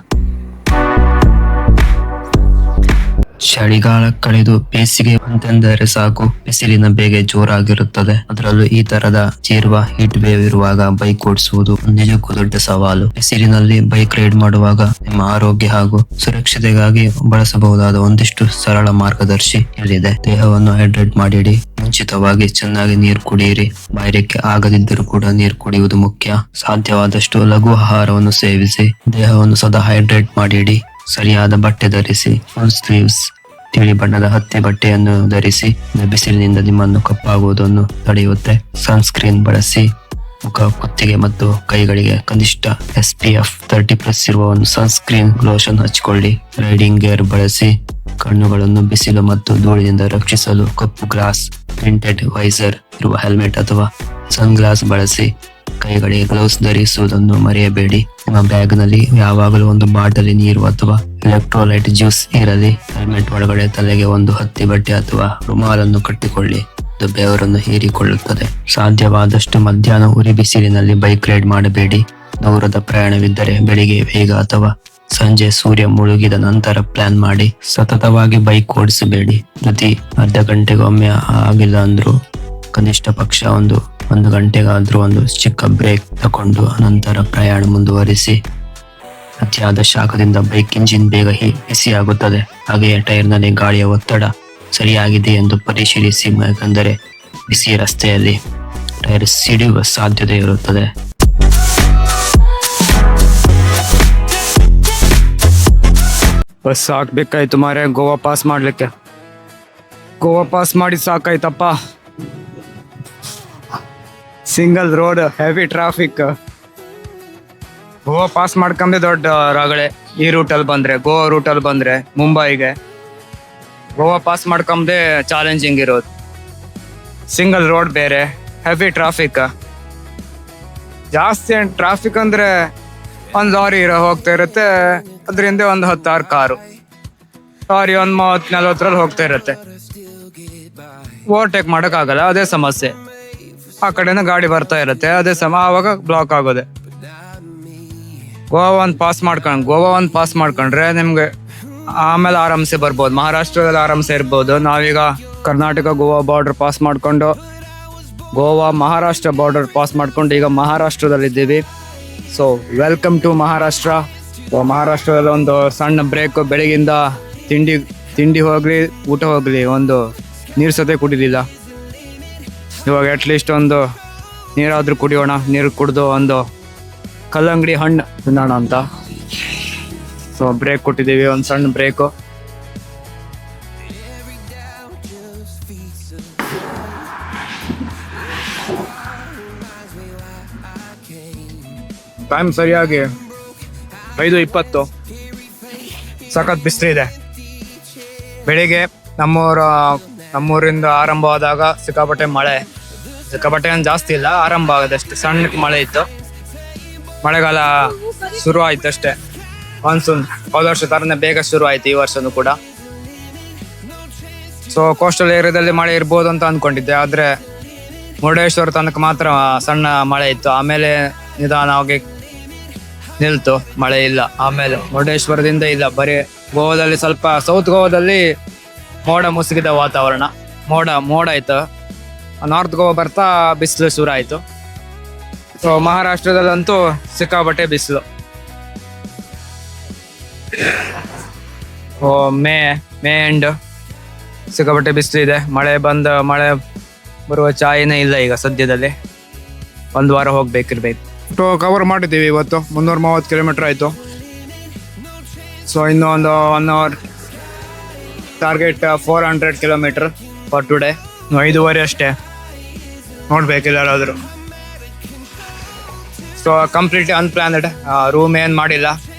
ಚಳಿಗಾಲ ಕಳೆದು ಬೇಸಿಗೆ ಬಂತೆಂದರೆ ಸಾಕು, ಬಿಸಿಲಿನ ಬೇಗೆ ಜೋರಾಗಿರುತ್ತದೆ. ಅದರಲ್ಲೂ ಈ ತರದ ತೀವ್ರ ಹೀಟ್ ವೇವ್ ಇರುವಾಗ ಬೈಕ್ ಓಡಿಸುವುದು ನಿಜಕ್ಕೂ ದೊಡ್ಡ ಸವಾಲು. ಬಿಸಿಲಿನಲ್ಲಿ ಬೈಕ್ ರೈಡ್ ಮಾಡುವಾಗ ನಿಮ್ಮ ಆರೋಗ್ಯ ಹಾಗೂ ಸುರಕ್ಷತೆಗಾಗಿ ಬಳಸಬಹುದಾದ ಒಂದಿಷ್ಟು ಸರಳ ಮಾರ್ಗದರ್ಶಿ ಇಲ್ಲಿದೆ. ದೇಹವನ್ನು ಹೈಡ್ರೇಟ್ ಮಾಡಿಡಿ. ಮುಂಚಿತವಾಗಿ ಚೆನ್ನಾಗಿ ನೀರು ಕುಡಿಯಿರಿ. ಬಾಯಾರಿಕೆ ಆಗದಿದ್ದರೂ ಕೂಡ ನೀರು ಕುಡಿಯುವುದು ಮುಖ್ಯ. ಸಾಧ್ಯವಾದಷ್ಟು ಲಘು ಆಹಾರವನ್ನು ಸೇವಿಸಿ. ದೇಹವನ್ನು ಸದಾ ಹೈಡ್ರೇಟ್ ಮಾಡಿಡಿ. ಸರಿಯಾದ ಬಟ್ಟೆ ಧರಿಸಿ. ಫುಲ್ ಸ್ಲೀವ್ಸ್ ತಿಳಿ ಬಣ್ಣದ ಹತ್ತಿ ಬಟ್ಟೆಯನ್ನು ಧರಿಸಿ. ಬಿಸಿಲಿನಿಂದ ನಿಮ್ಮನ್ನು ಕಪ್ಪಾಗುವುದನ್ನು ತಡೆಯುತ್ತೆ. ಸನ್ಸ್ಕ್ರೀನ್ ಬಳಸಿ. ಮುಖ, ಕುತ್ತಿಗೆ ಮತ್ತು ಕೈಗಳಿಗೆ ಕನಿಷ್ಠ SPF 30+ ಇರುವ ಒಂದು ಸನ್ಸ್ಕ್ರೀನ್ ಲೋಷನ್ ಹಚ್ಚಿಕೊಳ್ಳಿ. ರೈಡಿಂಗ್ ಗೇರ್ ಬಳಸಿ. ಕಣ್ಣುಗಳನ್ನು ಬಿಸಿಲು ಮತ್ತು ಧೂಳಿನಿಂದ ರಕ್ಷಿಸಲು ಕಪ್ಪು ಗ್ಲಾಸ್ ಪ್ರಿಂಟೆಡ್ ವೈಸರ್ ಇರುವ ಹೆಲ್ಮೆಟ್ ಅಥವಾ ಸನ್ ಗ್ಲಾಸ್ ಬಳಸಿ. ಕೈಗಳಿಗೆ ಗ್ಲೌಸ್ ಧರಿಸುವುದನ್ನು ಮರೆಯಬೇಡಿ. ನಿಮ್ಮ ಬ್ಯಾಗ್ ನಲ್ಲಿ ಯಾವಾಗಲೂ ಒಂದು ಬಾಟಲಿ ನೀರು ಅಥವಾ ಎಲೆಕ್ಟ್ರೋಲೈಟ್ ಜ್ಯೂಸ್ ಇರಲಿ. ಹೆಲ್ಮೆಟ್ ಒಳಗಡೆ ತಲೆಗೆ ಒಂದು ಹತ್ತಿ ಬಟ್ಟೆ ಅಥವಾ ರುಮಾಲನ್ನು ಕಟ್ಟಿಕೊಳ್ಳಿ. ಇದು ಬೆವರನ್ನು ಹೀರಿಕೊಳ್ಳುತ್ತದೆ. ಸಾಧ್ಯವಾದಷ್ಟು ಮಧ್ಯಾಹ್ನ ಉರಿ ಬಿಸಿಲಿನಲ್ಲಿ ಬೈಕ್ ರೈಡ್ ಮಾಡಬೇಡಿ. ದೂರದ ಪ್ರಯಾಣವಿದ್ದರೆ ಬೆಳಿಗ್ಗೆ ಬೇಗ ಅಥವಾ ಸಂಜೆ ಸೂರ್ಯ ಮುಳುಗಿದ ನಂತರ ಪ್ಲಾನ್ ಮಾಡಿ. ಸತತವಾಗಿ ಬೈಕ್ ಓಡಿಸಬೇಡಿ. ಪ್ರತಿ ಅರ್ಧ ಗಂಟೆಗೊಮ್ಮೆ ಆಗಿಲ್ಲ ಅಂದ್ರೂ ಕನಿಷ್ಠ ಪಕ್ಷ ಒಂದು ಗಂಟೆಗಾದ್ರೂ ಒಂದು ಚಿಕ್ಕ ಬ್ರೇಕ್ ತಕೊಂಡು ಅನಂತರ ಪ್ರಯಾಣ ಮುಂದುವರಿಸಿ. ಅತಿಯಾದ ಶಾಖದಿಂದ ಬೈಕ್ ಇಂಜಿನ್ ಬೇಗ ಬಿಸಿಯಾಗುತ್ತದೆ. ಹಾಗೆಯೇ ಟೈರ್ನಲ್ಲಿ ಗಾಳಿಯ ಒತ್ತಡ ಸರಿಯಾಗಿದೆ ಎಂದು ಪರಿಶೀಲಿಸಿ, ಯಾಕಂದರೆ ಬಿಸಿ ರಸ್ತೆಯಲ್ಲಿ ಟೈರ್ ಸಿಡಿಯುವ ಸಾಧ್ಯತೆ ಇರುತ್ತದೆ. ಬಸ್ ಹಾಕ್ಬೇಕಾಯ್ತು ಮಾರೆ, ಗೋವಾ ಪಾಸ್ ಮಾಡ್ಲಿಕ್ಕೆ. ಗೋವಾ ಪಾಸ್ ಮಾಡಿ ಸಾಕಾಯ್ತಪ್ಪ. Single road, heavy traffic. Goa pass ಮಾಡ್ಕೊಂಡೆ ದೊಡ್ಡ ರಗಳೆ. ಈ ರೂಟಲ್ಲಿ ಬಂದ್ರೆ, ಗೋವಾ ರೂಟಲ್ಲಿ ಬಂದ್ರೆ ಮುಂಬೈಗೆ ಗೋವಾ ಪಾಸ್ ಮಾಡ್ಕೊಂಡೆ ಚಾಲೆಂಜಿಂಗ್ ಇರೋದು. ಸಿಂಗಲ್ ರೋಡ್ ಬೇರೆ, ಹೆವಿ ಟ್ರಾಫಿಕ್. ಜಾಸ್ತಿ ಟ್ರಾಫಿಕ್ ಅಂದ್ರೆ ಒಂದು ಲಾರಿ ಹೋಗ್ತಾ ಇರುತ್ತೆ, ಅದರಿಂದ ಒಂದು 10-6 ಕಾರು. ಲಾರಿ ಒಂದು 30-40 ಹೋಗ್ತಾ ಇರುತ್ತೆ. ಓವರ್ಟೇಕ್ ಮಾಡೋಕ್ಕಾಗಲ್ಲ, ಅದೇ ಸಮಸ್ಯೆ. ಆ ಕಡೆನ ಗಾಡಿ ಬರ್ತಾ ಇರುತ್ತೆ, ಅದೇ ಆವಾಗ ಬ್ಲಾಕ್ ಆಗೋದೆ. ಗೋವಾ ಒಂದು ಪಾಸ್ ಮಾಡ್ಕೊಂಡ್ರೆ ನಿಮ್ಗೆ ಆಮೇಲೆ ಆರಾಮ್ಸೆ ಬರ್ಬೋದು. ಮಹಾರಾಷ್ಟ್ರದಲ್ಲಿ ಆರಾಮ್ಸೆ ಇರ್ಬೋದು. ನಾವೀಗ ಕರ್ನಾಟಕ ಗೋವಾ ಬಾರ್ಡರ್ ಪಾಸ್ ಮಾಡ್ಕೊಂಡು, ಗೋವಾ ಮಹಾರಾಷ್ಟ್ರ ಬಾರ್ಡರ್ ಪಾಸ್ ಮಾಡ್ಕೊಂಡು ಈಗ ಮಹಾರಾಷ್ಟ್ರದಲ್ಲಿದ್ದೀವಿ. So welcome to Maharashtra. ಮಹಾರಾಷ್ಟ್ರದಲ್ಲಿ ಒಂದು ಸಣ್ಣ ಬ್ರೇಕ್. ಬೆಳಗಿಂದ ತಿಂಡಿ ಹೋಗ್ಲಿ, ಊಟ ಹೋಗ್ಲಿ, ಒಂದು ನೀರು ಸತೆ ಕುಡಿಲಿಲ್ಲ. ಇವಾಗ ಅಟ್ಲೀಸ್ಟ್ ಒಂದು ನೀರಾದ್ರೂ ಕುಡಿಯೋಣ. ನೀರು ಕುಡಿದು ಒಂದು ಕಲ್ಲಂಗಡಿ ಹಣ್ಣು ತಿನ್ನೋಣ ಅಂತ. ಸೊ ಬ್ರೇಕ್ ಕೊಟ್ಟಿದ್ದೀವಿ, ಒಂದು ಸಣ್ಣ ಬ್ರೇಕು. ಟೈಮ್ ಸರಿಯಾಗಿ 5:20. ಸಖತ್ ಬಿಸಿಲಿದೆ. ಬೆಳಿಗ್ಗೆ ನಮ್ಮೂರಿಂದ ಆರಂಭವಾದಾಗ ಸಿಕ್ಕಾಪಟ್ಟೆ ಮಳೆ. ಸಿಕ್ಕಾಪಟ್ಟೆ ಏನು ಜಾಸ್ತಿ ಇಲ್ಲ, ಆರಂಭ ಆಗೋದಷ್ಟೇ. ಸಣ್ಣ ಮಳೆ ಇತ್ತು. ಮಳೆಗಾಲ ಶುರು ಆಯ್ತು ಅಷ್ಟೇ. ಮಾನ್ಸೂನ್ ಹೋದ ವರ್ಷ ಥರನೇ ಬೇಗ ಶುರು ಆಯ್ತು ಈ ವರ್ಷನೂ ಕೂಡ. ಸೊ ಕೋಸ್ಟಲ್ ಏರಿಯಾದಲ್ಲಿ ಮಳೆ ಇರ್ಬೋದು ಅಂತ ಅಂದ್ಕೊಂಡಿದ್ದೆ, ಆದರೆ ಮುರುಡೇಶ್ವರ ತನಕ ಮಾತ್ರ ಸಣ್ಣ ಮಳೆ ಇತ್ತು. ಆಮೇಲೆ ನಿಧಾನವಾಗಿ ನಿಲ್ತು, ಮಳೆ ಇಲ್ಲ. ಆಮೇಲೆ ಮುರುಡೇಶ್ವರದಿಂದ ಇಲ್ಲ, ಬರೀ ಗೋವಾದಲ್ಲಿ ಸ್ವಲ್ಪ ಸೌತ್ ಗೋವಾದಲ್ಲಿ ಮೋಡ ಮುಸುಗಿದ ವಾತಾವರಣ. ಮೋಡ ಆಯ್ತು. ನಾರ್ತ್ ಗೋವಾ ಬರ್ತಾ ಬಿಸಿಲು ಶುರು ಆಯಿತು. ಸೊ ಮಹಾರಾಷ್ಟ್ರದಲ್ಲಂತೂ ಸಿಕ್ಕಾಪಟ್ಟೆ ಬಿಸಿಲು. ಮೇ ಎಂಡ್ ಸಿಕ್ಕಾಪಟ್ಟೆ ಬಿಸಿಲು ಇದೆ. ಮಳೆ ಬರುವ ಚಾಯಿನೇ ಇಲ್ಲ ಈಗ ಸದ್ಯದಲ್ಲಿ. 1 ವಾರ ಹೋಗ್ಬೇಕಿರ್ಬೇಕು. ಕವರ್ ಮಾಡಿದ್ದೀವಿ ಇವತ್ತು. 330 ಕಿಲೋಮೀಟರ್ ಆಯಿತು. ಸೊ ಇನ್ನೂ ಒಂದು 1 hour target 400 kilometre for today. 5:30 ಅಷ್ಟೇ, ನೋಡ್ಬೇಕಿಲ್ಲ ಯಾರಾದರೂ. So completely unplanned. ರೂಮ್ ಏನು ಮಾಡಿಲ್ಲ.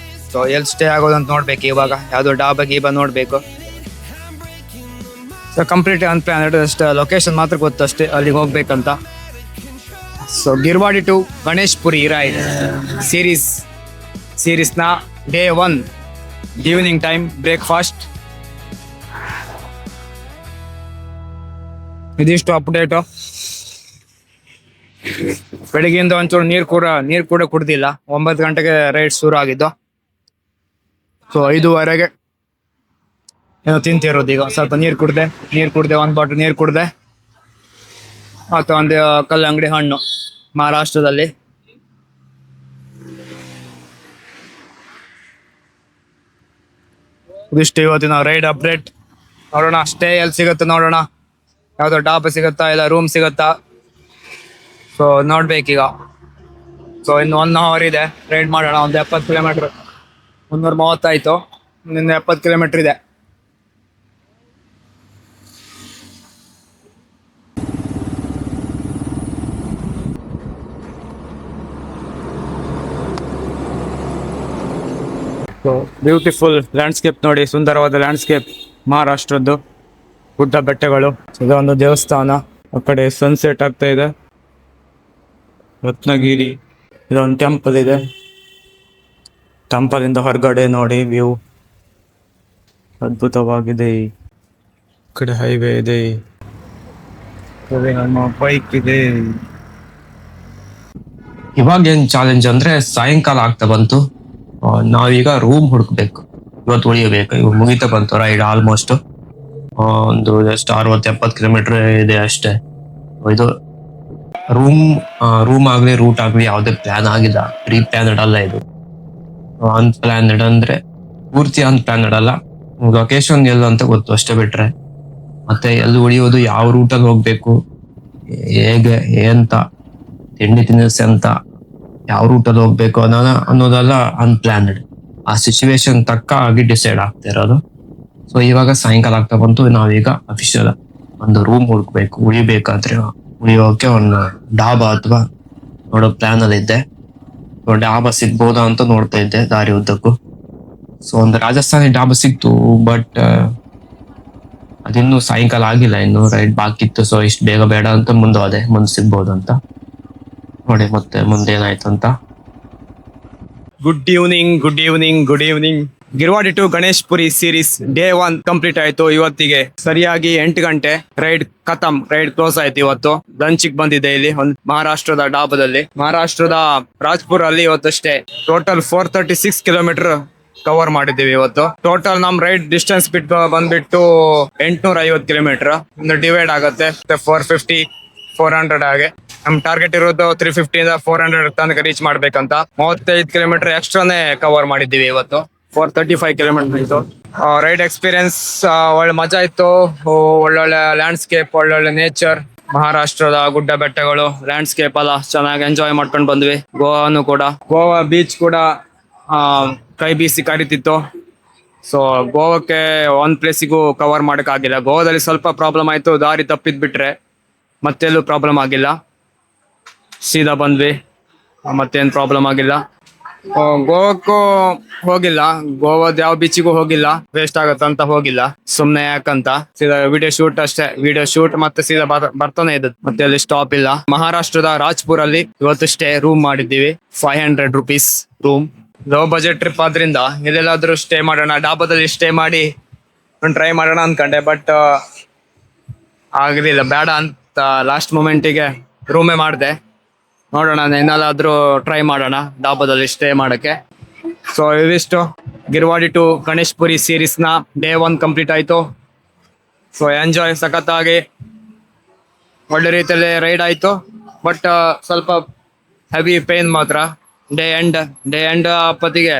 ಸೊ ಎಲ್ಲಿ ಸ್ಟೇ ಆಗೋದಂತ ನೋಡ್ಬೇಕು ಇವಾಗ. ಯಾವುದೋ ಡಾಬಾ ಗೀಬಾ ನೋಡಬೇಕು. So completely unplanned. ಅಷ್ಟೇ ಲೊಕೇಶನ್ ಮಾತ್ರ ಗೊತ್ತು ಅಷ್ಟೇ, ಅಲ್ಲಿಗೆ ಹೋಗ್ಬೇಕಂತ. So Girwadi to Ganeshpuri ride ಸೀರೀಸ್ನ ಡೇ 1 ಈವ್ನಿಂಗ್ ಟೈಮ್ ಬ್ರೇಕ್ಫಾಸ್ಟ್. ಇದಿಷ್ಟು ಅಪ್ಡೇಟು. ಬೆಳಿಗ್ಗೆಯಿಂದ ಒಂಚೂರು ನೀರು ಕೂಡ ಕುಡ್ದಿಲ್ಲ. 9 ಗಂಟೆಗೆ ರೈಡ್ ಶುರು ಆಗಿದ್ದು. ಸೊ 5:15 ಏನೋ ತಿಂತಿರೋದು. ಈಗ ಸ್ವಲ್ಪ ನೀರು ಕುಡ್ದೆ, 1 ಬಾಟಲ್ ನೀರು ಕುಡ್ದೆ. ಮತ್ತು ಒಂದು ಕಲ್ಲಂಗಡಿ ಹಣ್ಣು ಮಹಾರಾಷ್ಟ್ರದಲ್ಲಿ. ಇದಿಷ್ಟು ಇವತ್ತಿನ ರೈಡ್ ಅಪ್ಡೇಟ್. ನೋಡೋಣ ಸ್ಟೇ ಎಲ್ಲಿ ಸಿಗುತ್ತೆ, ನೋಡೋಣ ಯಾವುದೋ ಡಾಬಾ ಸಿಗುತ್ತಾ ಇಲ್ಲ ರೂಮ್ ಸಿಗುತ್ತಾ. ಸೊ ನೋಡ್ಬೇಕೀಗ. ಸೊ ಇನ್ನು 1 ಅವರ್ ಇದೆ ರೈಡ್ ಮಾಡೋಣ. ಒಂದು 70 ಕಿಲೋಮೀಟ್ರ್, 330 ಆಯಿತು. ಇನ್ನು 70 ಕಿಲೋಮೀಟ್ರ್ ಇದೆ. ಸೊ ಬ್ಯೂಟಿಫುಲ್ ಲ್ಯಾಂಡ್ಸ್ಕೇಪ್ ನೋಡಿ, ಸುಂದರವಾದ ಲ್ಯಾಂಡ್ಸ್ಕೇಪ್ ಮಹಾರಾಷ್ಟ್ರದ್ದು. ಗುಡ್ಡ ಬೆಟ್ಟಗಳು. ಇದೊಂದು ದೇವಸ್ಥಾನ. ಆ ಕಡೆ ಸನ್ಸೆಟ್ ಆಗ್ತಾ ಇದೆ. ರತ್ನಗಿರಿ. ಇದೊಂದು ಟೆಂಪಲ್ ಇದೆ. ಟೆಂಪಲ್ ಇಂದ ಹೊರಗಡೆ ನೋಡಿ ವ್ಯೂ ಅದ್ಭುತವಾಗಿದೆ. ಈ ಕಡೆ ಹೈವೇ ಇದೆ. ನಮ್ಮ ಬೈಕ್ ಇದೆ. ಇವಾಗ ಏನ್ ಚಾಲೆಂಜ್ ಅಂದ್ರೆ ಸಾಯಂಕಾಲ ಆಗ್ತಾ ಬಂತು. ನಾವೀಗ ರೂಮ್ ಹುಡುಕ್ಬೇಕು. ಇವತ್ತು ಉಳಿಯಬೇಕು. ಇವಾಗ ಮುಗಿತಾ ಬಂತು ರೈಡ್ ಆಲ್ಮೋಸ್ಟ್. ಒಂದು ಎಷ್ಟು 60-70 ಕಿಲೋಮೀಟರ್ ಇದೆ ಅಷ್ಟೇ. ಇದು ರೂಮ್ ಆಗ್ಲಿ ರೂಟ್ ಆಗ್ಲಿ ಯಾವುದೇ ಪ್ಲಾನ್ ಆಗಿಲ್ಲ. ಪ್ರೀ ಪ್ಲಾನೆಡ್ ಅಲ್ಲ ಇದು. ಅನ್ಪ್ಲಾನೆಡ್ ಅಂದ್ರೆ ಪೂರ್ತಿ ಅನ್ಪ್ಲಾನೆಡ್ ಅಲ್ಲ. ಲೊಕೇಶನ್ ಎಲ್ಲ ಅಂತ ಗೊತ್ತು ಅಷ್ಟೇ. ಬಿಟ್ರೆ ಮತ್ತೆ ಎಲ್ಲಿ ಉಳಿಯೋದು, ಯಾವ ರೂಟಲ್ಲಿ ಹೋಗ್ಬೇಕು, ಹೇಗೆ ಎಂತ ತಿಂಡಿ ತಿನಿಸಿ ಅಂತ ಯಾವ ರೂಟಲ್ಲಿ ಹೋಗ್ಬೇಕು ಅನ್ನೋದೆಲ್ಲ ಅನ್ಪ್ಲಾನೆಡ್. ಆ ಸಿಚುವೇಶನ್ ತಕ್ಕ ಆಗಿ ಡಿಸೈಡ್ ಆಗ್ತಾ ಇರೋದು. ಸೊ ಇವಾಗ ಸಾಯಂಕಾಲ ಆಗ್ತಾ ಬಂತು. ನಾವೀಗ ಅಫಿಷಿಯಲ್ ಒಂದು ರೂಮ್ ಹುಡುಕ್ಬೇಕು. ಉಳಿಬೇಕಾದ್ರೆ ಉಳಿಯೋಕೆ ಒಂದು ಡಾಬಾ ಅಥವಾ ನೋಡೋ ಪ್ಲಾನ್ ಅಲ್ಲಿ ಇದ್ದೆ. ಡಾಬಾ ಸಿಗ್ಬೋದಾ ಅಂತ ನೋಡ್ತಾ ಇದ್ದೆ ದಾರಿ ಉದ್ದಕ್ಕೂ. ಸೊ ಒಂದು ರಾಜಸ್ಥಾನಿ ಡಾಬಾ ಸಿಕ್ತು. ಬಟ್ ಅದಿನ್ನೂ ಸಾಯಂಕಾಲ ಆಗಿಲ್ಲ, ಇನ್ನು ರೈಡ್ ಬಾಕಿ ಇತ್ತು. ಸೊ ಇಷ್ಟು ಬೇಗ ಬೇಡ ಅಂತ ಮುಂದೆ ಸಿಗ್ಬೋದು ಅಂತ ನೋಡಿ. ಮತ್ತೆ ಮುಂದೆ ಏನಾಯ್ತು ಅಂತ. Good evening. Girwadi to Ganeshpuri series day 1 complete ಆಯ್ತು. ಇವತ್ತಿಗೆ ಸರಿಯಾಗಿ 8 ಗಂಟೆ ರೈಡ್ ಖತಮ್. ರೈಡ್ ಕ್ಲೋಸ್ ಆಯ್ತು. ಇವತ್ತು ಲಂಚಿಗೆ ಬಂದಿದೆ ಇಲ್ಲಿ ಒಂದು ಮಹಾರಾಷ್ಟ್ರದ ಡಾಬಾದಲ್ಲಿ. ಮಹಾರಾಷ್ಟ್ರದ ರಾಜ್ಪುರ್ ಅಲ್ಲಿ ಇವತ್ತಷ್ಟೇ ಟೋಟಲ್ 436 ಕಿಲೋಮೀಟರ್ ಕವರ್ ಮಾಡಿದ್ದೀವಿ ಇವತ್ತು. ಟೋಟಲ್ ನಮ್ ರೈಡ್ ಡಿಸ್ಟೆನ್ಸ್ ಬಂದ್ಬಿಟ್ಟು 850 ಕಿಲೋಮೀಟರ್. ಒಂದು ಡಿವೈಡ್ ಆಗುತ್ತೆ 450 400 ಹಾಗೆ. ನಮ್ ಟಾರ್ಗೆಟ್ ಇರೋದು 350 ಇಂದ 400 ತನಕ ರೀಚ್ ಮಾಡ್ಬೇಕಂತ. 35 ಕಿಲೋಮೀಟರ್ ಎಕ್ಸ್ಟ್ರಾನೇ ಕವರ್ ಮಾಡಿದ್ದೀವಿ ಇವತ್ತು. 435 ಕಿಲೋಮೀಟರ್ ಇತ್ತು. ರೈಡ್ ಎಕ್ಸ್ಪೀರಿಯನ್ಸ್ ಒಳ್ಳೆ ಮಜಾ ಇತ್ತು. ಒಳ್ಳೊಳ್ಳೆ ಲ್ಯಾಂಡ್ಸ್ಕೇಪ್, ಒಳ್ಳೊಳ್ಳೆ ನೇಚರ್. ಮಹಾರಾಷ್ಟ್ರದ ಗುಡ್ಡ ಬೆಟ್ಟಗಳು, ಲ್ಯಾಂಡ್ಸ್ಕೇಪ್ ಎಲ್ಲ ಚೆನ್ನಾಗಿ ಎಂಜಾಯ್ ಮಾಡ್ಕೊಂಡು ಬಂದ್ವಿ. ಗೋವಾನು ಕೂಡ, ಗೋವಾ ಬೀಚ್ ಕೂಡ ಕೈ ಬೀಸಿ ಕರಿತಿತ್ತು. ಸೊ ಗೋವಾಕ್ಕೆ ಒಂದ್ ಪ್ಲೇಸಿಗೂ ಕವರ್ ಮಾಡೋಕ್ಕಾಗಿಲ್ಲ. ಗೋವಾದಲ್ಲಿ ಸ್ವಲ್ಪ ಪ್ರಾಬ್ಲಮ್ ಆಯ್ತು. ದಾರಿ ತಪ್ಪಿದ್ ಬಿಟ್ರೆ ಮತ್ತೆಲ್ಲೂ ಪ್ರಾಬ್ಲಮ್ ಆಗಿಲ್ಲ. ಸೀದಾ ಬಂದ್ವಿ, ಮತ್ತೇನು ಪ್ರಾಬ್ಲಮ್ ಆಗಿಲ್ಲ. ಗೋವಾಕ್ಕೂ ಹೋಗಿಲ್ಲ, ಗೋವಾದ ಯಾವ ಬೀಚಿಗೂ ಹೋಗಿಲ್ಲ. ವೇಸ್ಟ್ ಆಗತ್ತಂತ ಹೋಗಿಲ್ಲ, ಸುಮ್ನೆ ಯಾಕಂತ. ಸೀದಾ ವಿಡಿಯೋ ಶೂಟ್ ಅಷ್ಟೇ. ವಿಡಿಯೋ ಶೂಟ್ ಮತ್ತೆ ಸೀದಾ ಬರ್ತಾನೆ ಇದ್ದದ್ದು. ಮತ್ತೆ ಅಲ್ಲಿ ಸ್ಟಾಪ್ ಇಲ್ಲ. ಮಹಾರಾಷ್ಟ್ರದ ರಾಜ್ಪುರ್ ಅಲ್ಲಿ ಇವತ್ತಷ್ಟೇ ರೂಮ್ ಮಾಡಿದ್ದೀವಿ. 500 rupees room. Low budget trip ಆದ್ರಿಂದ ಎಲ್ಲೆಲ್ಲಾದ್ರೂ ಸ್ಟೇ ಮಾಡೋಣ, ಡಾಬಾದಲ್ಲಿ ಸ್ಟೇ ಮಾಡಿ ಟ್ರೈ ಮಾಡೋಣ ಅನ್ಕೊಂಡೆ. ಬಟ್ ಆಗಲಿಲ್ಲ, ಬೇಡ ಅಂತ ಲಾಸ್ಟ್ ಮೂಮೆಂಟಿಗೆ ರೂಮೇ ಮಾಡಿದೆ. ನೋಡೋಣ ಏನಾದ್ರೂ ಟ್ರೈ ಮಾಡೋಣ ಡಾಬಾದಲ್ಲಿ ಸ್ಟೇ ಮಾಡೋಕ್ಕೆ. ಸೊ ಇವಿಷ್ಟು ಗಿರ್ವಾಡಿ ಟು ಗಣೇಶ್ಪುರಿ ಸೀರೀಸ್ನ ಡೇ 1 ಕಂಪ್ಲೀಟ್ ಆಯಿತು. ಸೊ ಎಂಜಾಯ್ ಸಖತ್ತಾಗಿ ಒಳ್ಳೆ ರೀತಿಯಲ್ಲಿ ರೈಡ್ ಆಯಿತು. ಬಟ್ ಸ್ವಲ್ಪ ಹೆವಿ ಪೇನ್ ಮಾತ್ರ. ಡೇ ಎಂಡ್ ಅಪ್ಪತ್ತಿಗೆ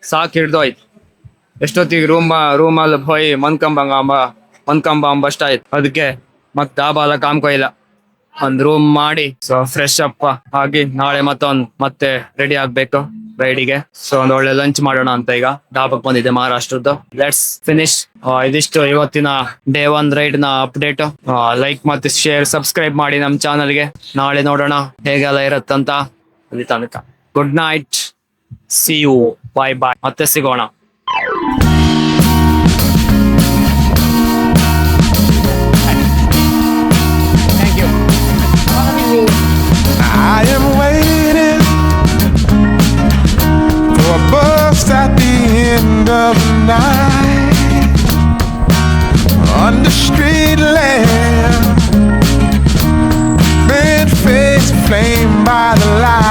ಸಾಕು ಹಿಡ್ದೋಯ್ತು. ಎಷ್ಟೊತ್ತಿಗೆ ರೂಮಲ್ಲಿ ಹೋಗಿ ಮನ್ಕಂಬ ಅಷ್ಟ ಆಯ್ತು. ಅದಕ್ಕೆ ಮತ್ತೆ ಡಾಬಾ ಎಲ್ಲ ಕಾಮ್ಕೊಯಿಲ್ಲ. ಒಂದು ರೂಮ್ ಮಾಡಿ ಸೊ ಫ್ರೆಶ್ ಅಪ್ ಆಗಿ ನಾಳೆ ಮತ್ತೆ ರೆಡಿ ಆಗ್ಬೇಕು ರೈಡಿಗೆ. ಸೊ ಒಂದು ಒಳ್ಳೆ ಲಂಚ್ ಮಾಡೋಣ ಅಂತ ಈಗ ಡಾಬಾಕ್ ಬಂದಿದೆ ಮಹಾರಾಷ್ಟ್ರದ್ದು. Let's finish. ಇದಿಷ್ಟು ಇವತ್ತಿನ ಡೇ 1 ರೈಡ್ ನ ಅಪ್ಡೇಟ್. ಲೈಕ್ ಮತ್ತೆ ಶೇರ್, ಸಬ್ಸ್ಕ್ರೈಬ್ ಮಾಡಿ ನಮ್ ಚಾನಲ್ಗೆ. ನಾಳೆ ನೋಡೋಣ ಹೇಗೆಲ್ಲ ಇರತ್ತಂತ. ಅಲ್ಲಿ ತನಕ ಗುಡ್ ನೈಟ್, ಸಿ ಯು, ಬಾಯ್. ಮತ್ತೆ ಸಿಗೋಣ. I am waiting for a bus at the end of the night, under street lamp playing by the light.